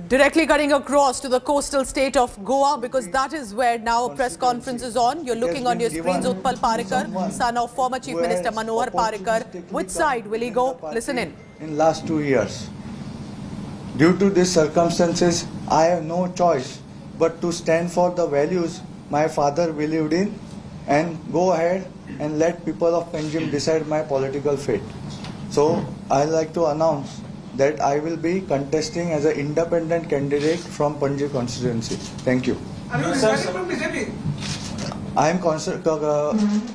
Directly cutting across to the coastal state of Goa, because that is where now a press conference is on. You're looking on your screens, Utpal Parikar, son of former Chief Minister Manohar Parikar. Which side will he go? Listen in. In last 2 years, due to these circumstances, I have no choice but to stand for the values my father believed in and go ahead and let people of Panjim decide my political fate. So I like to announce that I will be contesting as an independent candidate from Panji constituency. Thank you. Are you resigning from BJP? I am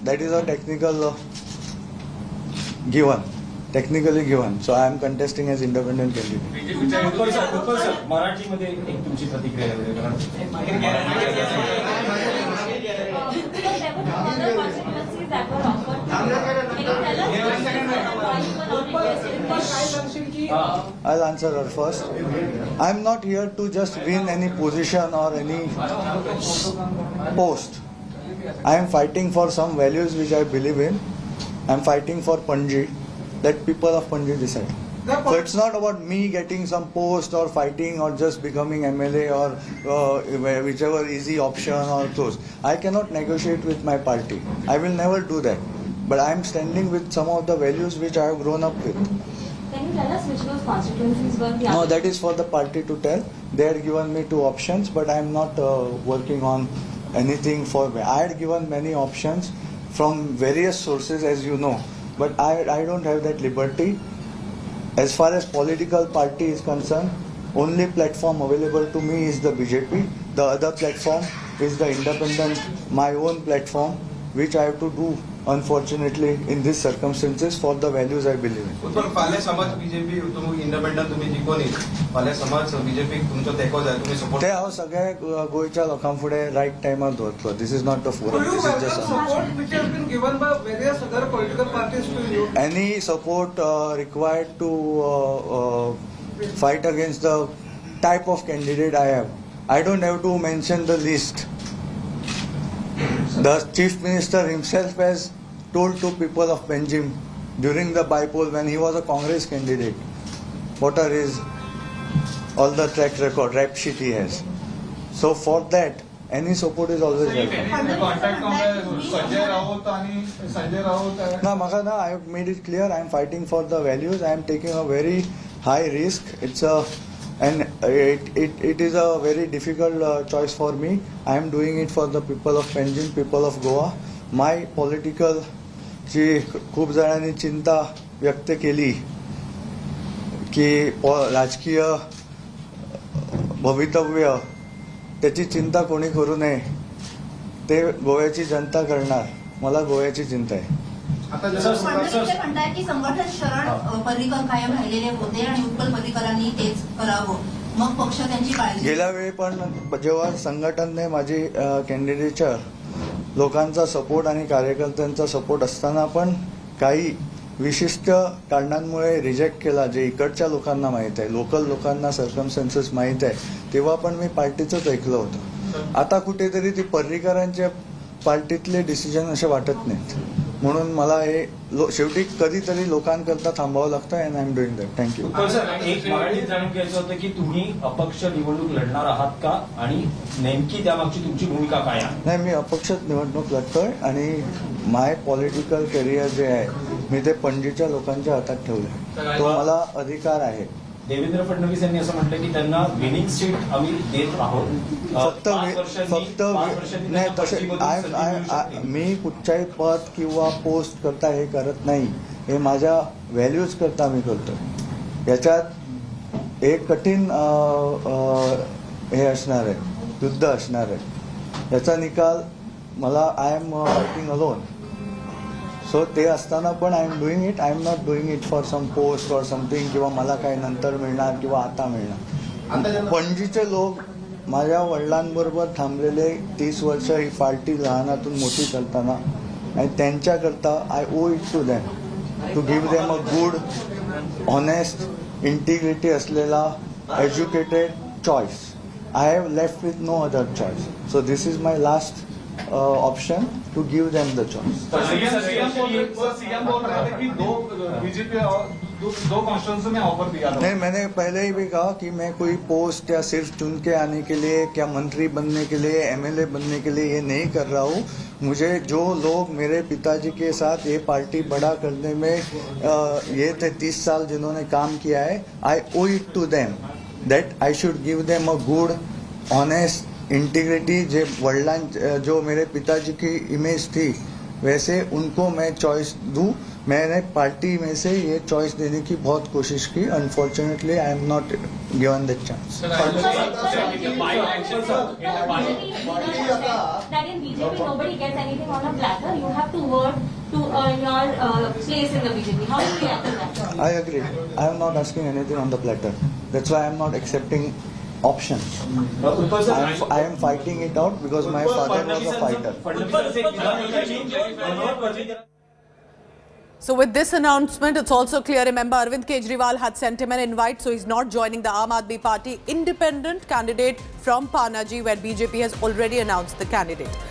that is a technical given, technically given. So I am contesting as independent candidate. Utpal sir मराठीमध्ये एक तुमची प्रतिक्रिया I'll answer her first. I'm not here to just win any position or any post. I am fighting for some values which I believe in. I'm fighting for Panji. Let people of Panji decide. So it's not about me getting some post or fighting or just becoming MLA or whichever easy option or close. I cannot negotiate with my party. I will never do that. But I am standing with some of the values which I have grown up with. Can you tell us which those constituencies were? No, that is for the party to tell. They had given me 2 options, but I am not working on anything for me. I had given many options from various sources, as you know, but I don't have that liberty. As far as political party is concerned, only platform available to me is the BJP. The other platform is the independent, my own platform, which I have to do, unfortunately, in these circumstances for the values I believe in. Utpal फाल्या समाज BJP तुम्ही independent तुम्ही जिखोनी फाल्या समाज BJP तुमचो तेको जाय तुम्ही सपोर्ट ते हांव सगळ्या गोंयच्या लोकां फुडें रायट टायमार दवरतलो. This is not the forum. This is just support which has been given by various other political parties to you? any support required to fight against the type of candidate I have. I don't have to mention the list. The Chief Minister himself has told to people of Panjim during the bypoll when he was a Congress candidate what are his all the track record, rap sheet he has. So for that, any support is always welcome. Sanjay Raut आणि Sanjay Raut No, Makana, I have made it clear. I am fighting for the values. I am taking a very high risk. It is a very difficult choice for me. I am doing it for the people of Panjim, people of Goa. My political जी खूप जणांनी चिंता व्यक्त केली की राजकीय भवितव्य त्याची चिंता कोणी करू नये. ते गोव्याची जनता करणार. मला गोव्याची चिंता आहे. म्हणताय की संघटन शरण पर्रिकर कायम राहिलेले होते आणि उत्पल पर्रिकरांनी तेच करावं, मग पक्ष त्यांची काळजी. गेल्या वेळी पण जेव्हा संघटनने माझी कॅन्डिडेचर लोकांचा सपोर्ट आणि कार्यकर्त्यांचा सपोर्ट असताना पण काही विशिष्ट कारणांमुळे रिजेक्ट केला, जे इकडच्या लोकांना माहीत आहे, लोकल लोकांना सर्कमस्टन्सेस माहीत आहे, तेव्हा पण मी पार्टीचंच ऐकलं होतं. आता कुठेतरी ती पर्रिकरांच्या पार्टीतले डिसिजन असे वाटत नाहीत. म्हणून मला हे शेवटी कधीतरी लोकांकरता थांबावं लागतं and I am doing that. Thank you. Sir, एक मराठीत जाणून घ्यायचं होतं की तुम्ही अपक्ष निवडणूक लढणार आहात का आणि नेमकी त्यामागची तुमची भूमिका काय आहे? नाही, मी अपक्ष निवडणूक लढतोय आणि माय पॉलिटिकल करिअर जे आहे मी ते पणजीच्या लोकांच्या हातात ठेवलंय. तो मला अधिकार आहे. देवेंद्र फडणवीस यांनी असं म्हटलं की त्यांना विनिंग सीट आम्ही देत आहोत. फक्त नाही तसे मी कुठच्याही पद किंवा पोस्ट करता हे करत नाही. हे माझ्या व्हॅल्यूज करता मी करतो. याच्यात एक कठीण हे असणार आहे, युद्ध असणार आहे. याचा निकाल मला I am fighting alone. So ते असताना पण I am doing it. I am not doing it for some post or something किंवा मला काय नंतर मिळणार किंवा आता मिळणार. पणजीचे लोक माझ्या वडिलांबरोबर थांबलेले 30 वर्ष ही पार्टी लहानातून मोठी करताना आणि त्यांच्याकरता I owe it to them to give them a good honest integrity असलेला educated choice. I have left with no other choice. So this is my last option to give them the choice. CM बोल रहे थे कि दो BJP और दो constituency में offer दिया था। नहीं, मैंने पहले ही भी कहा कि मैं कोई पोस्ट या सिर्फ चुन के आने के लिए, क्या मंत्री बनने के लिए, एमएलए बनने के लिए ये नहीं कर रहा हूँ। मुझे जो लोग मेरे पिताजी के साथ ये पार्टी बड़ा करने में ये थे 30 साल जिन्होंने काम किया है, I owe it to them that I should give them a good honest integrity. जो मेरे पिताजी की इमेज थी वैसे उनको मैं चॉइस दूं। मैंने पार्टी में से ये चॉइस देने की बहुत कोशिश की। Unfortunately I am not given the chance. That in BJP nobody gets anything on a platter. You have to work to earn your place in the BJP. How do you react to that? I agree. I am not asking anything on the platter. That's why I am not accepting options. I am fighting it out because my father was a fighter. So with this announcement, it's also clear, remember, Arvind Kejriwal had sent him an invite, so he's not joining the Aam Aadmi Party independent candidate from Panaji, where BJP has already announced the candidate.